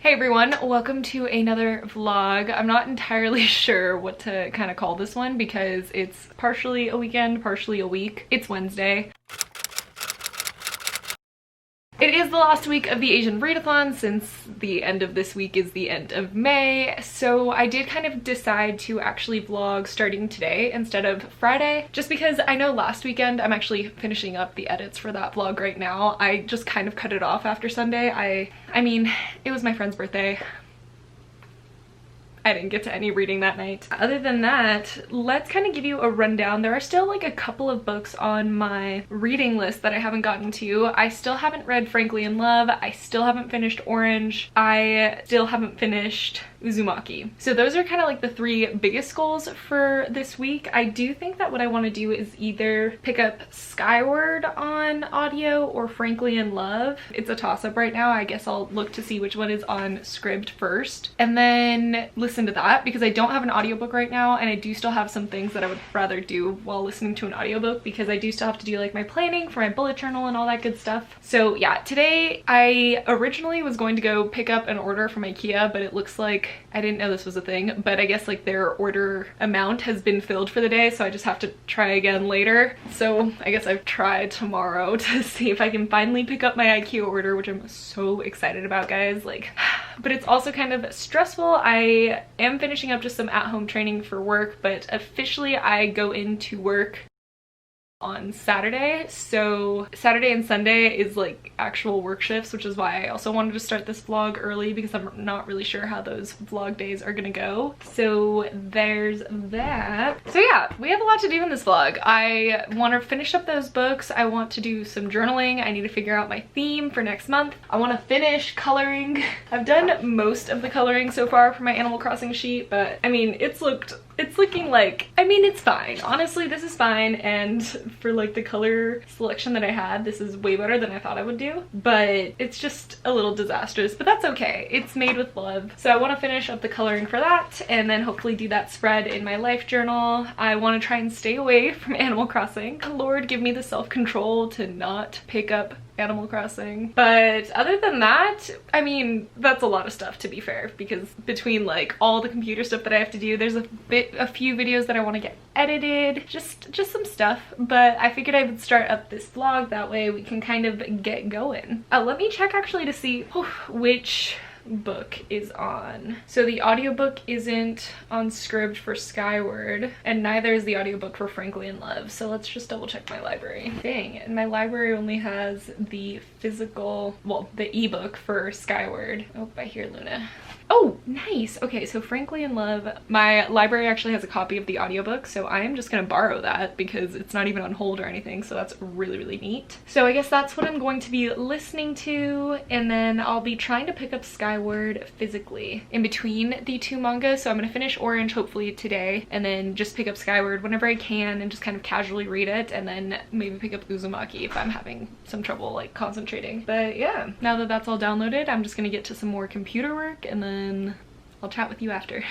Hey everyone, welcome to another vlog. I'm not entirely sure what to kind of call this one because it's partially a weekend, partially a week. It's Wednesday. It is the last week of the Asian readathon since the end of this week is the end of May, so I did kind of decide to actually vlog starting today instead of Friday, just because I know last weekend I'm actually finishing up the edits for that vlog right now. I just kind of cut it off after Sunday. I mean, it was my friend's birthday. I didn't get to any reading that night. Other than that, let's kind of give you a rundown. There are still like a couple of books on my reading list that I haven't gotten to. I still haven't read Frankly in Love. I still haven't finished Orange. I still haven't finished Uzumaki. So those are kind of like the three biggest goals for this week. I do think that what I want to do is either pick up Skyward on audio or Frankly in Love. It's a toss-up right now. I guess I'll look to see which one is on Scribd first and then listen to that, because I don't have an audiobook right now and I do still have some things that I would rather do while listening to an audiobook, because I do still have to do like my planning for my bullet journal and all that good stuff. So yeah, today I originally was going to go pick up an order from IKEA, but it looks like I didn't know this was a thing, but I guess like their order amount has been filled for the day, so I just have to try again later. So I guess I've tried tomorrow to see if I can finally pick up my IKEA order, which I'm so excited about, guys. Like, but it's also kind of stressful. I am finishing up just some at-home training for work, but officially I go into work on Saturday. So Saturday and Sunday is like actual work shifts, which is why I also wanted to start this vlog early, because I'm not really sure how those vlog days are gonna go. So there's that. So yeah, we have a lot to do in this vlog. I want to finish up those books. I want to do some journaling. I need to figure out my theme for next month. I want to finish coloring. I've done most of the coloring so far for my Animal Crossing sheet, but I mean, it's looking like, I mean, it's fine. Honestly, this is fine, and for like the color selection that I had, this is way better than I thought I would do, but it's just a little disastrous, but that's okay. It's made with love. So I want to finish up the coloring for that and then hopefully do that spread in my life journal. I want to try and stay away from Animal Crossing. Lord, give me the self-control to not pick up Animal Crossing. But other than that, I mean, that's a lot of stuff, to be fair, because between like all the computer stuff that I have to do, there's a few videos that I want to get edited, just some stuff. But I figured I would start up this vlog, that way we can kind of get going. Let me check actually to see which book is on. So the audiobook isn't on Scribd for Skyward, and neither is the audiobook for Frankly in Love. So let's just double check my library. Dang, and my library only has the physical, well, the ebook for Skyward. Oh, I hear Luna. Oh, nice. Okay, so Frankly in Love, my library actually has a copy of the audiobook, so I am just gonna borrow that because it's not even on hold or anything, so that's really, really neat. So I guess that's what I'm going to be listening to, and then I'll be trying to pick up Skyward physically in between the two mangas. So I'm gonna finish Orange hopefully today, and then just pick up Skyward whenever I can and just kind of casually read it, and then maybe pick up Uzumaki if I'm having some trouble like concentrating. But yeah, now that that's all downloaded, I'm just gonna get to some more computer work, and then I'll chat with you after.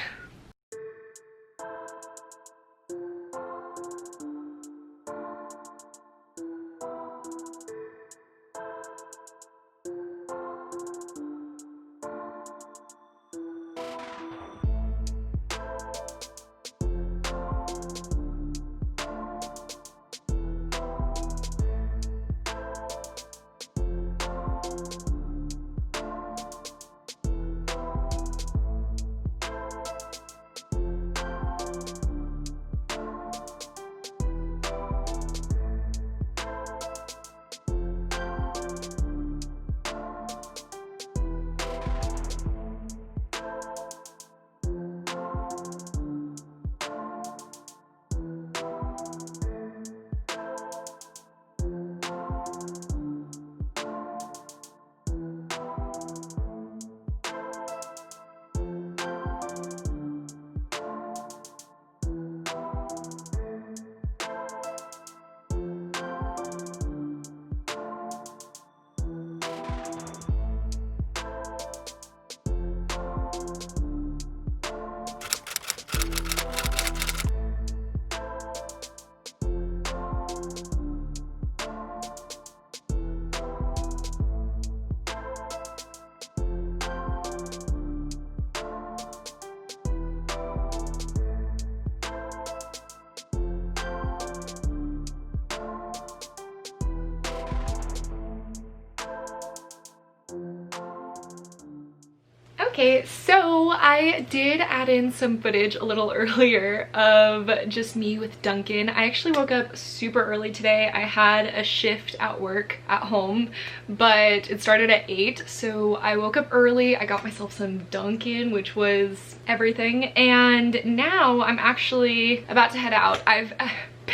Okay, so I did add in some footage a little earlier of just me with Duncan. I actually woke up super early today. I had a shift at work at home, but it started at 8, so I woke up early. I got myself some Duncan, which was everything, and now I'm actually about to head out. I've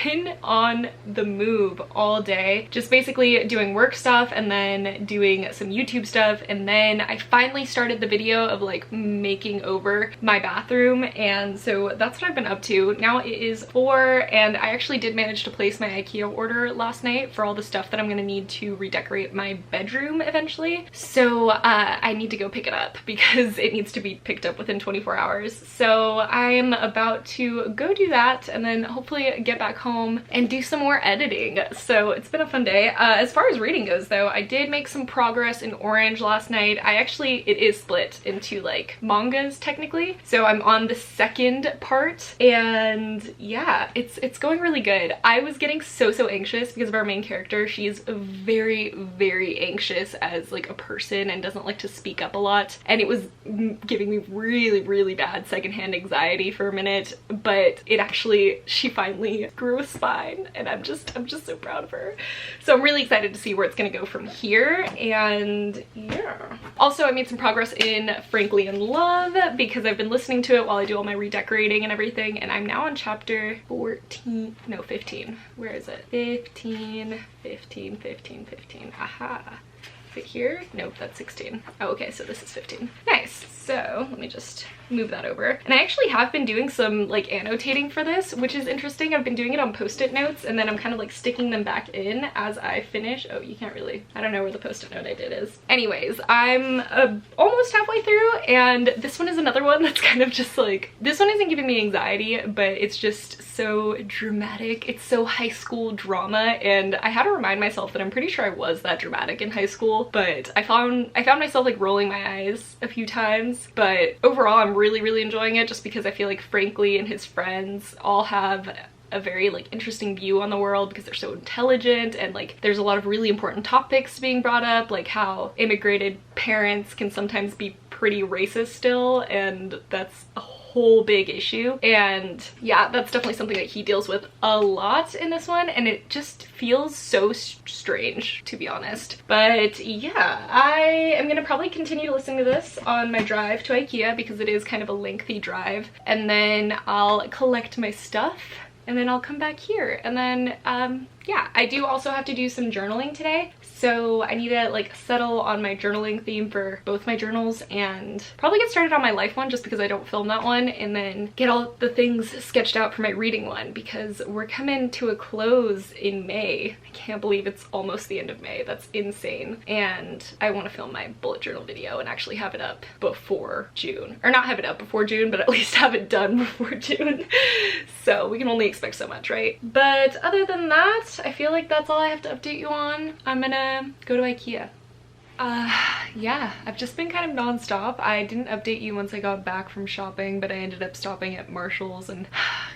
been on the move all day, just basically doing work stuff and then doing some YouTube stuff, and then I finally started the video of like making over my bathroom, and so that's what I've been up to. Now it is 4, and I actually did manage to place my IKEA order last night for all the stuff that I'm gonna need to redecorate my bedroom eventually, so I need to go pick it up because it needs to be picked up within 24 hours. So I'm about to go do that and then hopefully get back home and do some more editing. So it's been a fun day. As far as reading goes though, I did make some progress in Orange last night. It is split into like mangas technically, so I'm on the second part, and yeah, it's going really good. I was getting so anxious because of our main character. She's very anxious as like a person and doesn't like to speak up a lot, and it was giving me really bad secondhand anxiety for a minute, but she finally grew a spine, and I'm just so proud of her. So I'm really excited to see where it's gonna go from here, and yeah. Also, I made some progress in Frankly in Love because I've been listening to it while I do all my redecorating and everything, and I'm now on chapter 15. Where is it? 15. Aha. Is it here? Nope, that's 16. Oh, okay, so this is 15. Nice. So let me just move that over. And I actually have been doing some like annotating for this, which is interesting. I've been doing it on post-it notes, and then I'm kind of like sticking them back in as I finish. Oh, you can't really, I don't know where the post-it note I did is. Anyways, I'm almost halfway through, and this one is another one that's kind of just like, this one isn't giving me anxiety, but it's just so dramatic. It's so high school drama, and I had to remind myself that I'm pretty sure I was that dramatic in high school, but I found myself like rolling my eyes a few times. But overall, I'm really enjoying it just because I feel like Frankly and his friends all have a very like interesting view on the world because they're so intelligent, and like there's a lot of really important topics being brought up, like how immigrated parents can sometimes be pretty racist still, and that's a whole big issue. And yeah, that's definitely something that he deals with a lot in this one, and it just feels so strange, to be honest. But yeah, I am gonna probably continue to listen to this on my drive to IKEA because it is kind of a lengthy drive, and then I'll collect my stuff, and then I'll come back here, and then yeah, I do also have to do some journaling today, so I need to like settle on my journaling theme for both my journals, and probably get started on my life one just because I don't film that one, and then get all the things sketched out for my reading one because we're coming to a close in May. I can't believe it's almost the end of May. That's insane. And I want to film my bullet journal video and actually have it up before June, or not have it up before June, but at least have it done before June. So we can only expect so much, right? But other than that, I feel like that's all I have to update you on. I'm gonna go to IKEA. Yeah, I've just been kind of non-stop. I didn't update you once I got back from shopping, but I ended up stopping at Marshall's and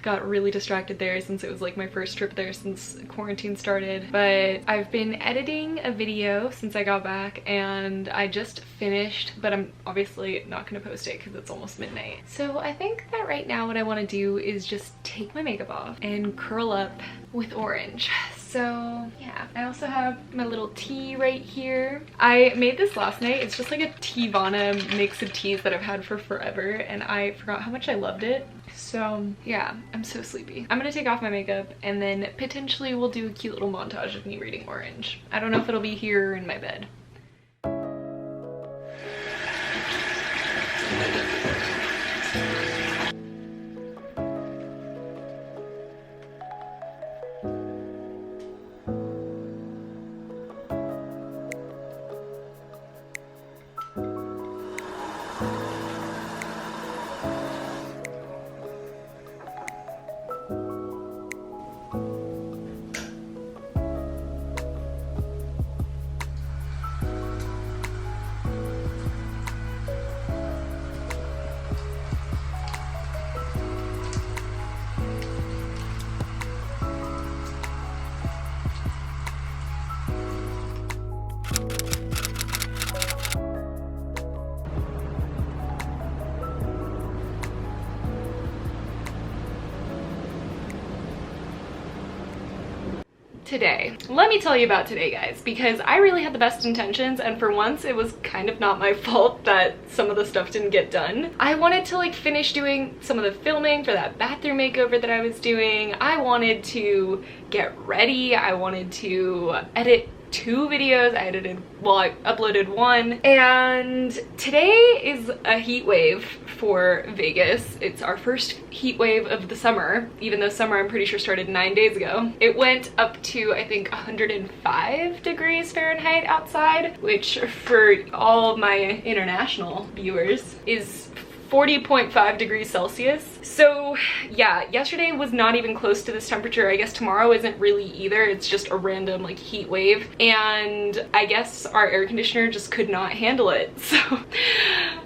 got really distracted there since it was like my first trip there since quarantine started. But I've been editing a video since I got back, and I just finished, but I'm obviously not gonna post it because it's almost midnight. So I think that right now what I want to do is just take my makeup off and curl up with Orange. So yeah, I also have my little tea right here. I made this last night. It's just like a Teavana mix of teas that I've had for forever, and I forgot how much I loved it. So yeah, I'm so sleepy. I'm gonna take off my makeup, and then potentially we'll do a cute little montage of me reading Orange. I don't know if it'll be here or in my bed. today. Let me tell you about today, guys, because I really had the best intentions, and for once it was kind of not my fault that some of the stuff didn't get done. I wanted to like finish doing some of the filming for that bathroom makeover that I was doing. I wanted to get ready. I wanted to edit 2 videos. I uploaded 1, and today is a heat wave for Vegas. It's our first heat wave of the summer, even though summer I'm pretty sure started 9 days ago. It went up to I think 105 degrees Fahrenheit outside, which for all of my international viewers is 40.5 degrees Celsius. So yeah, yesterday was not even close to this temperature. I guess tomorrow isn't really either. It's just a random like heat wave, and I guess our air conditioner just could not handle it. So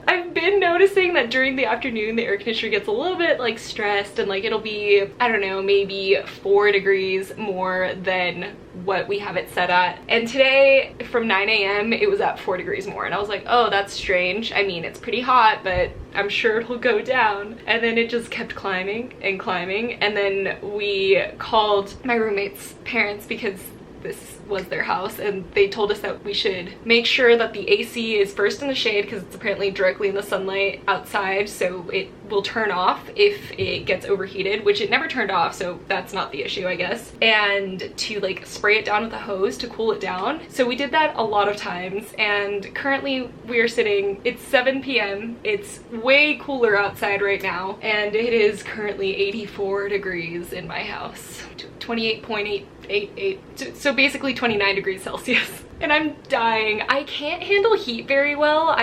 I've been noticing that during the afternoon the air conditioner gets a little bit like stressed, and like it'll be, I don't know, maybe 4 degrees more than what we have it set at. And today from 9 a.m. it was at 4 degrees more, and I was like, oh, that's strange. I mean, it's pretty hot, but I'm sure it'll go down. And then it just kept climbing and climbing, and then we called my roommate's parents because this was their house, and they told us that we should make sure that the AC is first in the shade because it's apparently directly in the sunlight outside, so it will turn off if it gets overheated, which it never turned off, so that's not the issue, I guess, and to like spray it down with a hose to cool it down. So we did that a lot of times, and currently we are sitting, it's 7 p.m. It's way cooler outside right now, and it is currently 84 degrees in my house. 28.888, so basically 29 degrees Celsius, and I'm dying. I can't handle heat very well.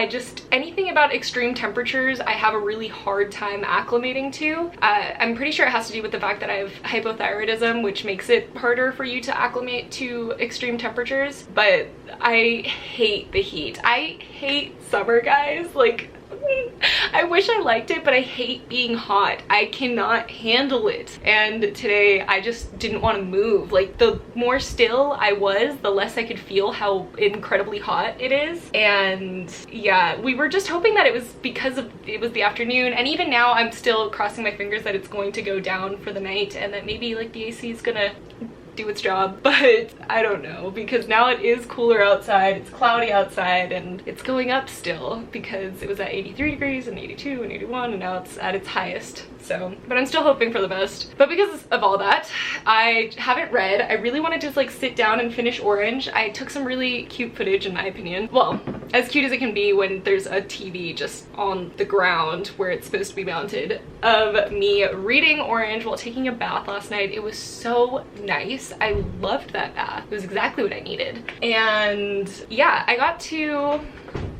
Anything about extreme temperatures I have a really hard time acclimating to. I'm pretty sure it has to do with the fact that I have hypothyroidism, which makes it harder for you to acclimate to extreme temperatures, but I hate the heat. I hate summer, guys. Like, I wish I liked it, but I hate being hot. I cannot handle it. And today I just didn't want to move. Like, the more still I was, the less I could feel how incredibly hot it is. And yeah, we were just hoping that it was because it was the afternoon, and even now I'm still crossing my fingers that it's going to go down for the night and that maybe like the AC is gonna do its job, but I don't know, because now it is cooler outside, it's cloudy outside, and it's going up still because it was at 83 degrees and 82 and 81, and now it's at its highest. So, but I'm still hoping for the best. But because of all that, I haven't read. I really want to just like sit down and finish Orange. I took some really cute footage, in my opinion. Well, as cute as it can be when there's a TV just on the ground where it's supposed to be mounted, of me reading Orange while taking a bath last night. It was so nice. I loved that bath. It was exactly what I needed. And yeah, I got to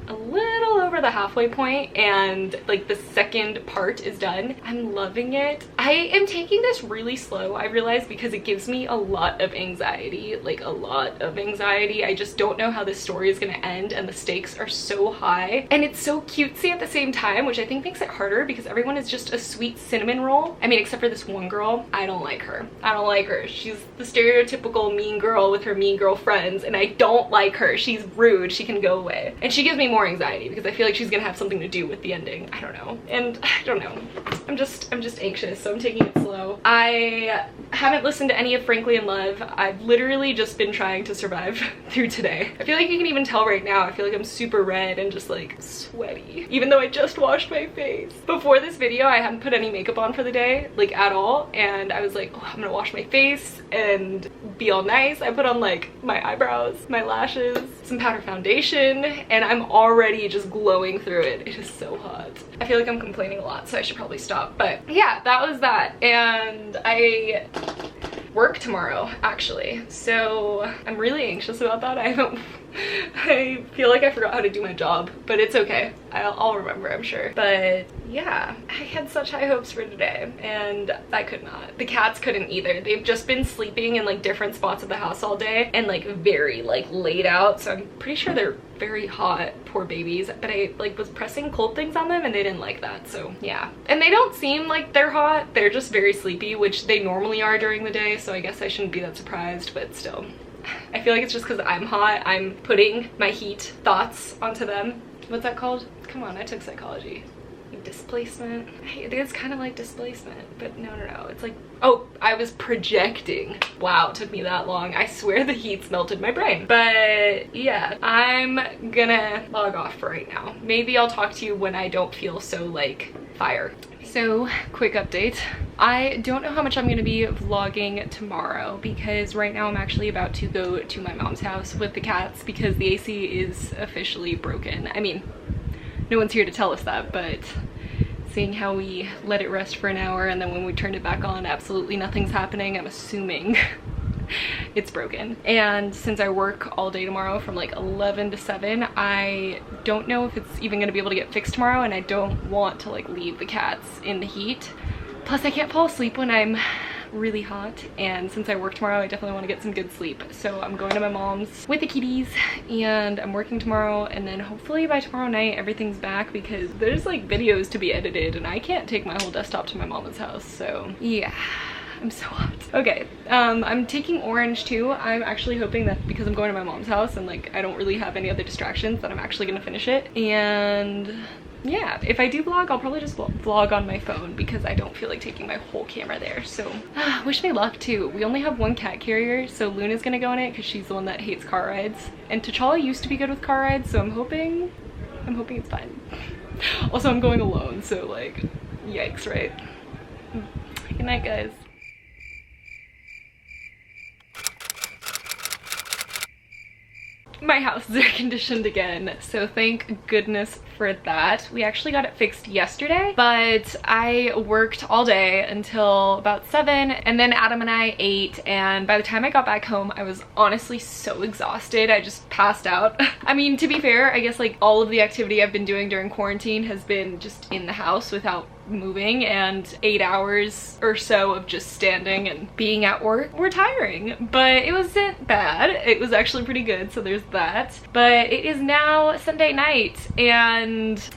a little over the halfway point, and like the second part is done. I'm loving it. I am taking this really slow, I realize, because it gives me a lot of anxiety, like a lot of anxiety. I just don't know how this story is gonna end, and the stakes are so high, and it's so cutesy at the same time, which I think makes it harder because everyone is just a sweet cinnamon roll. I mean, except for this one girl. I don't like her. I don't like her. She's the stereotypical mean girl with her mean girl friends, and I don't like her. She's rude. She can go away. And she gives me more anxiety because I feel like she's gonna have something to do with the ending. I don't know. And I don't know. I'm just anxious, so I'm taking it slow. I haven't listened to any of Frankly in Love. I've literally just been trying to survive through today. I feel like you can even tell right now, I feel like I'm super red and just like sweaty, even though I just washed my face. Before this video, I hadn't put any makeup on for the day, like at all, and I was like, oh, I'm gonna wash my face and be all nice. I put on like my eyebrows, my lashes, some powder foundation, and I'm already just glowing through it. It is so hot. I feel like I'm complaining a lot, so I should probably stop. But yeah, that was that. And I work tomorrow, actually, so I'm really anxious about that. I feel like I forgot how to do my job, but it's okay. I'll remember, I'm sure. But yeah, I had such high hopes for today, and I could not. The cats couldn't either. They've just been sleeping in like different spots of the house all day and like very like laid out, so I'm pretty sure they're very hot, poor babies. But I like was pressing cold things on them and they didn't like that, so yeah. And they don't seem like they're hot, they're just very sleepy, which they normally are during the day, so I guess I shouldn't be that surprised, but still. I feel like it's just because I'm hot, I'm putting my heat thoughts onto them. What's that called? Come on, I took psychology. displacement. It is kind of like displacement, but no, it's like, oh, I was projecting. Wow, it took me that long. I swear the heat's melted my brain. But yeah, I'm gonna log off for right now. Maybe I'll talk to you when I don't feel so like fire. So, quick update. I don't know how much I'm gonna be vlogging tomorrow because right now I'm actually about to go to my mom's house with the cats because the AC is officially broken. I mean, no one's here to tell us that, but seeing how we let it rest for an hour and then when we turned it back on, absolutely nothing's happening, I'm assuming it's broken. And since I work all day tomorrow from like 11 to 7, I don't know if it's even gonna be able to get fixed tomorrow, and I don't want to like leave the cats in the heat. Plus I can't fall asleep when I'm really hot, and since I work tomorrow I definitely want to get some good sleep. So I'm going to my mom's with the kitties and I'm working tomorrow, and then hopefully by tomorrow night everything's back because there's like videos to be edited and I can't take my whole desktop to my mama's house. So yeah, I'm so hot. Okay, I'm taking orange too. I'm actually hoping that because I'm going to my mom's house and like I don't really have any other distractions that I'm actually gonna finish it. And yeah, if I do vlog, I'll probably just vlog on my phone because I don't feel like taking my whole camera there. So wish me luck too. We only have one cat carrier, so Luna's gonna go in it because she's the one that hates car rides, and T'Challa used to be good with car rides, so I'm hoping it's fine. Also, I'm going alone, so like yikes, right? Good night, guys. My house is air conditioned again, so thank goodness for that. We actually got it fixed yesterday, but I worked all day until about 7, and then Adam and I ate, and by the time I got back home I was honestly so exhausted I just passed out. I mean, to be fair, I guess like all of the activity I've been doing during quarantine has been just in the house without moving, and 8 hours or so of just standing and being at work were tiring, but it wasn't bad. It was actually pretty good, so there's that. But it is now Sunday night, and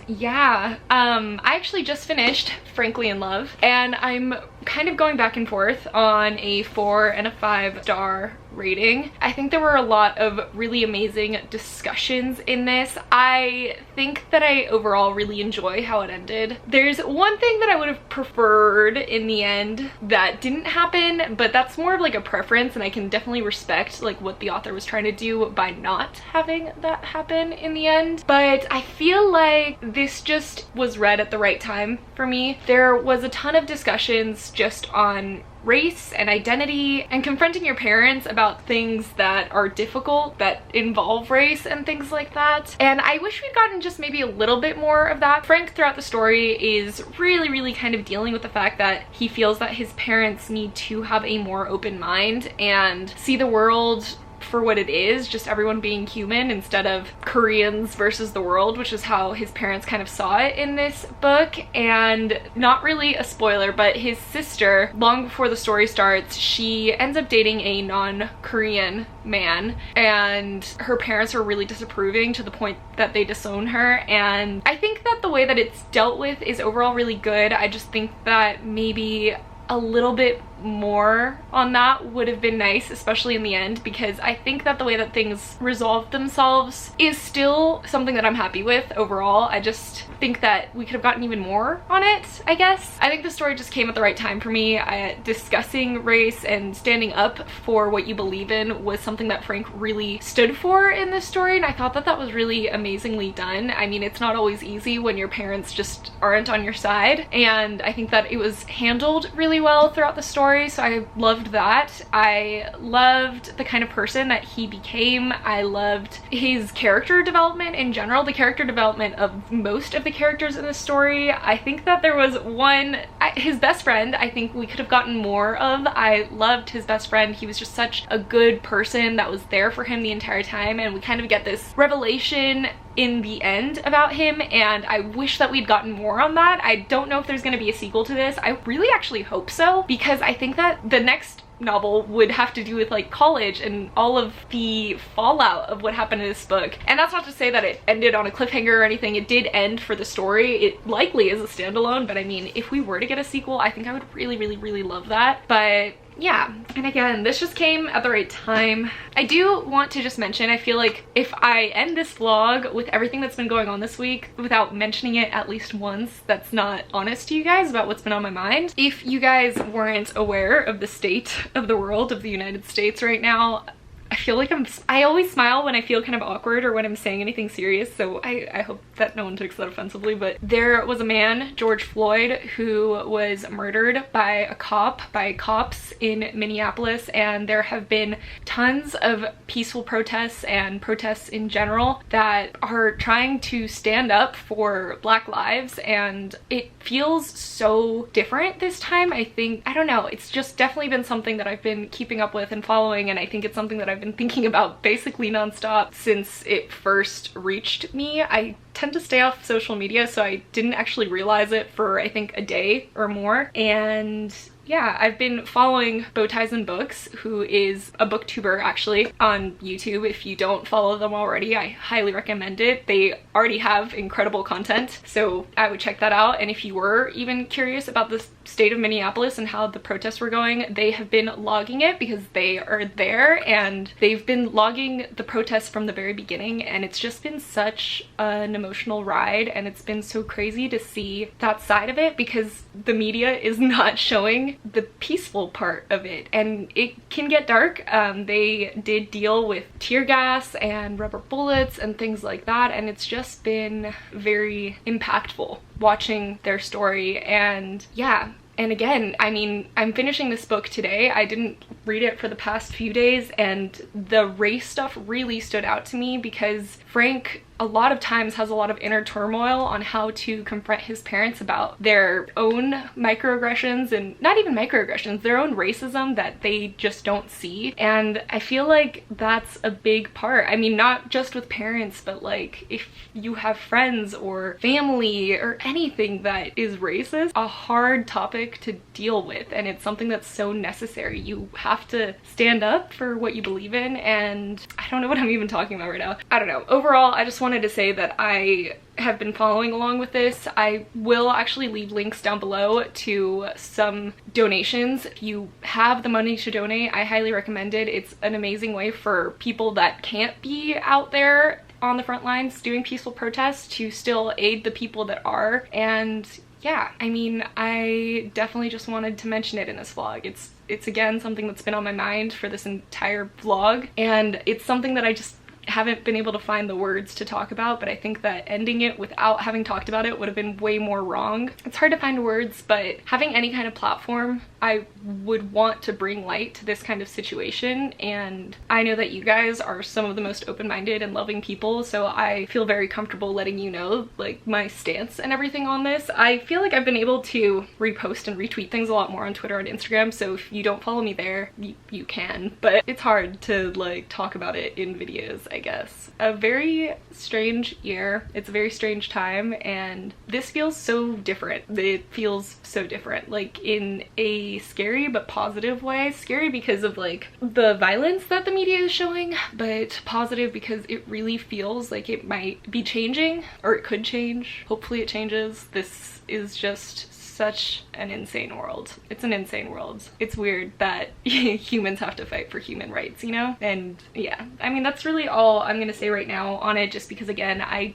yeah, I actually just finished Frankly in Love, and I'm kind of going back and forth on a 4 and a 5 star rating. I think there were a lot of really amazing discussions in this. I think that I overall really enjoy how it ended. There's one thing that I would have preferred in the end that didn't happen, but that's more of like a preference, and I can definitely respect like what the author was trying to do by not having that happen in the end. But I feel like this just was read at the right time for me. There was a ton of discussions just on race and identity and confronting your parents about things that are difficult that involve race and things like that. And I wish we'd gotten just maybe a little bit more of that. Frank throughout the story is really kind of dealing with the fact that he feels that his parents need to have a more open mind and see the world for what it is, just everyone being human instead of Koreans versus the world, which is how his parents kind of saw it in this book. And not really a spoiler, but his sister, long before the story starts, she ends up dating a non-Korean man, and her parents are really disapproving to the point that they disown her. And I think that the way that it's dealt with is overall really good. I just think that maybe a little bit more on that would have been nice, especially in the end, because I think that the way that things resolved themselves is still something that I'm happy with overall. I just think that we could have gotten even more on it, I guess. I think the story just came at the right time for me. Discussing race and standing up for what you believe in was something that Frank really stood for in this story, and I thought that that was really amazingly done. I mean, it's not always easy when your parents just aren't on your side, and I think that it was handled really well throughout the story. So I loved that. I loved the kind of person that he became. I loved his character development in general, the character development of most of the characters in the story. I think that there was one, his best friend, I think we could have gotten more of. I loved his best friend. He was just such a good person that was there for him the entire time, and we kind of get this revelation in the end about him, and I wish that we'd gotten more on that. I don't know if there's going to be a sequel to this. I really actually hope so, because I think that the next novel would have to do with like college and all of the fallout of what happened in this book. And that's not to say that it ended on a cliffhanger or anything. It did end for the story. It likely is a standalone, but I mean, if we were to get a sequel, I think I would really love that. But yeah, and again, this just came at the right time. I do want to just mention, I feel like if I end this vlog with everything that's been going on this week without mentioning it at least once, that's not honest to you guys about what's been on my mind. If you guys weren't aware of the state of the world, of the United States right now, I feel like I always smile when I feel kind of awkward or when I'm saying anything serious, so I hope that no one takes that offensively, but there was a man, George Floyd, who was murdered by cops in Minneapolis, and there have been tons of peaceful protests and protests in general that are trying to stand up for Black lives, and it feels so different this time. I don't know, it's just definitely been something that I've been keeping up with and following, and I think it's something that I've been thinking about basically nonstop since it first reached me. I tend to stay off social media, so I didn't actually realize it for I think a day or more. And yeah, I've been following Bowties and Books, who is a booktuber actually on YouTube. If you don't follow them already, I highly recommend it. They already have incredible content, so I would check that out. And if you were even curious about the state of Minneapolis and how the protests were going, they have been logging it because they are there, and they've been logging the protests from the very beginning, and it's just been such an emotional ride, and it's been so crazy to see that side of it because the media is not showing the peaceful part of it, and it can get dark. They did deal with tear gas and rubber bullets and things like that, and it's just been very impactful watching their story. And yeah, and again, I mean, I'm finishing this book today. I didn't read it for the past few days, and the race stuff really stood out to me because Frank a lot of times has a lot of inner turmoil on how to confront his parents about their own microaggressions, and not even microaggressions, their own racism that they just don't see. And I feel like that's a big part. I mean, not just with parents, but like if you have friends or family or anything that is racist, a hard topic to deal with, and it's something that's so necessary. You have to stand up for what you believe in, and I don't know what I'm even talking about right now. I don't know. Overall, I just wanted to say that I have been following along with this. I will actually leave links down below to some donations. If you have the money to donate, I highly recommend it. It's an amazing way for people that can't be out there on the front lines doing peaceful protests to still aid the people that are. And yeah, I mean, I definitely just wanted to mention it in this vlog. It's again something that's been on my mind for this entire vlog, and it's something that I just haven't been able to find the words to talk about, but I think that ending it without having talked about it would have been way more wrong. It's hard to find words, but having any kind of platform, I would want to bring light to this kind of situation, and I know that you guys are some of the most open-minded and loving people, so I feel very comfortable letting you know like my stance and everything on this. I feel like I've been able to repost and retweet things a lot more on Twitter and Instagram, so if you don't follow me there, you can, but it's hard to like talk about it in videos, I guess. A very strange year. It's a very strange time, and this feels so different. It feels so different, like in a scary but positive way. Scary because of like the violence that the media is showing, but positive because it really feels like it might be changing, or it could change. Hopefully it changes. This is just such an insane world. It's an insane world. It's weird that humans have to fight for human rights, you know? And yeah, I mean, that's really all I'm gonna say right now on it, just because again, I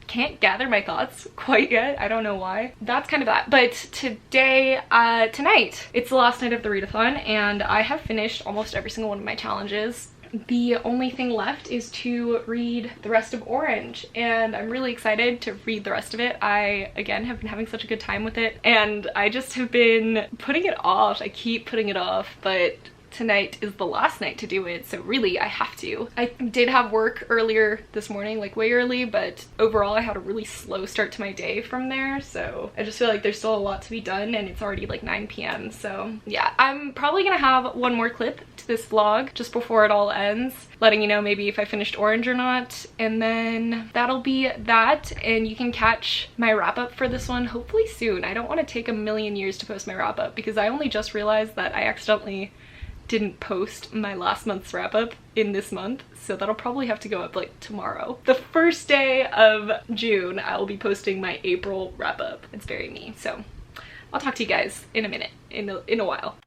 can't gather my thoughts quite yet. I don't know why. That's kind of that. But today, tonight, it's the last night of the readathon, and I have finished almost every single one of my challenges. The only thing left is to read the rest of Orange, and I'm really excited to read the rest of it. I, again, have been having such a good time with it, and I just have been putting it off. I keep putting it off, but tonight is the last night to do it, so really I have to. I did have work earlier this morning, like way early, but overall I had a really slow start to my day from there, so I just feel like there's still a lot to be done, and it's already like 9 p.m. So yeah, I'm probably gonna have one more clip to this vlog just before it all ends, letting you know maybe if I finished Orange or not, and then that'll be that, and you can catch my wrap-up for this one hopefully soon. I don't want to take a million years to post my wrap-up because I only just realized that I accidentally didn't post my last month's wrap-up in this month, so that'll probably have to go up like tomorrow. The first day of June, I will be posting my April wrap-up. It's very me, so I'll talk to you guys in a minute, in a while.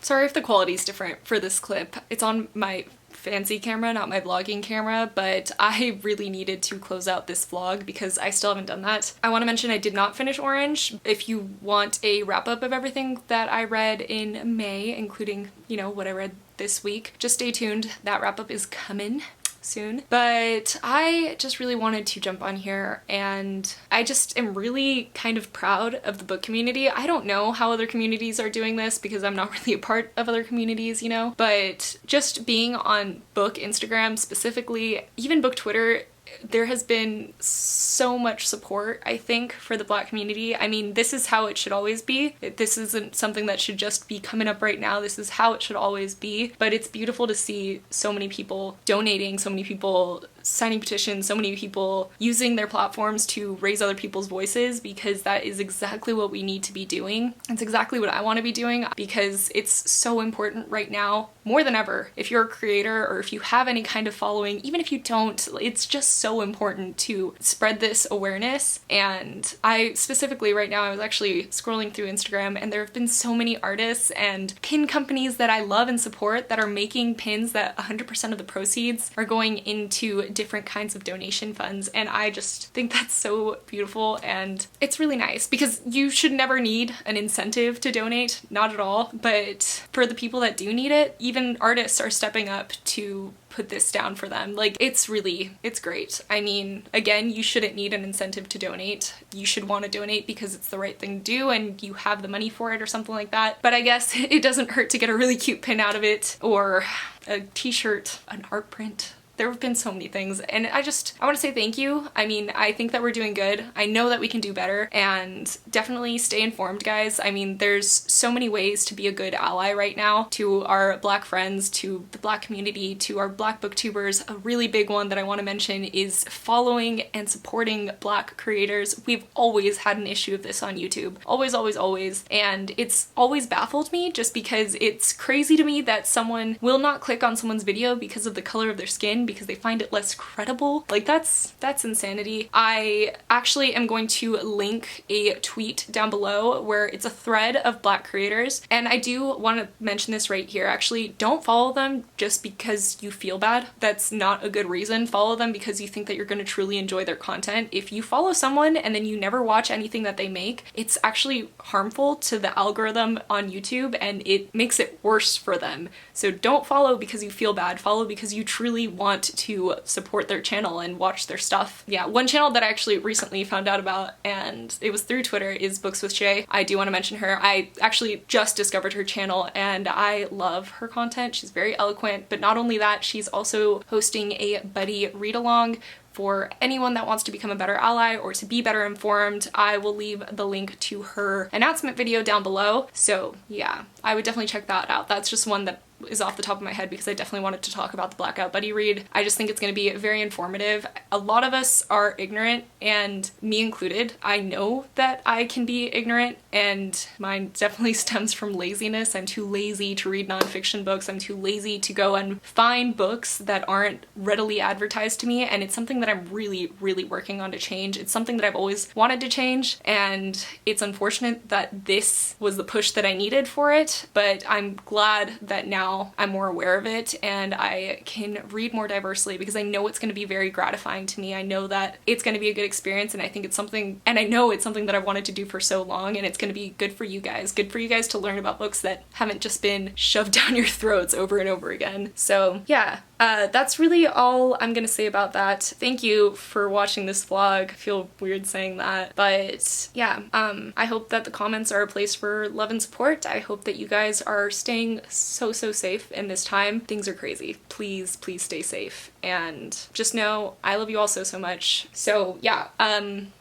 Sorry if the quality's different for this clip. It's on my fancy camera, not my vlogging camera, but I really needed to close out this vlog because I still haven't done that. I want to mention I did not finish Orange. If you want a wrap-up of everything that I read in May, including, you know, what I read this week, just stay tuned. That wrap-up is coming soon. But I just really wanted to jump on here, and I just am really kind of proud of the book community. I don't know how other communities are doing this because I'm not really a part of other communities, you know, but just being on book Instagram specifically, even book Twitter, there has been so much support, I think, for the Black community. I mean, this is how it should always be. This isn't something that should just be coming up right now. This is how it should always be. But it's beautiful to see so many people donating, so many people signing petitions, so many people using their platforms to raise other people's voices, because that is exactly what we need to be doing. It's exactly what I want to be doing because it's so important right now, more than ever. If you're a creator or if you have any kind of following, even if you don't, it's just so important to spread this awareness. And I specifically right now, I was actually scrolling through Instagram, and there have been so many artists and pin companies that I love and support that are making pins that 100% of the proceeds are going into different kinds of donation funds, and I just think that's so beautiful. And it's really nice because you should never need an incentive to donate, not at all, but for the people that do need it, even artists are stepping up to put this down for them. Like, it's great. I mean, again, you shouldn't need an incentive to donate. You should want to donate because it's the right thing to do and you have the money for it or something like that. But I guess it doesn't hurt to get a really cute pin out of it, or a t-shirt, an art print. There have been so many things, and I want to say thank you. I mean, I think that we're doing good. I know that we can do better, and definitely stay informed, guys. I mean, there's so many ways to be a good ally right now to our Black friends, to the Black community, to our Black booktubers. A really big one that I want to mention is following and supporting Black creators. We've always had an issue of this on YouTube. Always, always, always. And it's always baffled me just because it's crazy to me that someone will not click on someone's video because of the color of their skin, because they find it less credible. Like, that's insanity. I actually am going to link a tweet down below where it's a thread of Black creators, and I do want to mention this right here. Actually, don't follow them just because you feel bad. That's not a good reason. Follow them because you think that you're going to truly enjoy their content. If you follow someone and then you never watch anything that they make, it's actually harmful to the algorithm on YouTube, and it makes it worse for them. So don't follow because you feel bad. Follow because you truly want to support their channel and watch their stuff. Yeah, one channel that I actually recently found out about, and it was through Twitter, is Books with Shay. I do want to mention her. I actually just discovered her channel and I love her content. She's very eloquent, but not only that, she's also hosting a buddy read-along for anyone that wants to become a better ally or to be better informed. I will leave the link to her announcement video down below. So yeah, I would definitely check that out. That's just one that is off the top of my head because I definitely wanted to talk about the Blackout buddy read. I just think it's going to be very informative. A lot of us are ignorant, and me included. I know that I can be ignorant, and mine definitely stems from laziness. I'm too lazy to read nonfiction books. I'm too lazy to go and find books that aren't readily advertised to me, and it's something that I'm really, really working on to change. It's something that I've always wanted to change, and it's unfortunate that this was the push that I needed for it, but I'm glad that now I'm more aware of it and I can read more diversely because I know it's going to be very gratifying to me. I know that it's going to be a good experience, and I think it's something, and I know it's something that I've wanted to do for so long, and it's going to be good for you guys to learn about books that haven't just been shoved down your throats over and over again. So yeah, that's really all I'm gonna say about that. Thank you for watching this vlog. I feel weird saying that, but yeah, I hope that the comments are a place for love and support. I hope that you guys are staying so safe in this time. Things are crazy. Please stay safe, and just know I love you all so much. So yeah, I'm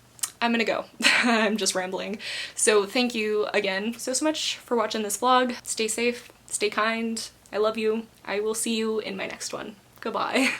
gonna go. I'm just rambling. So thank you again so much for watching this vlog. Stay safe, stay kind. I love you. I will see you in my next one. Goodbye.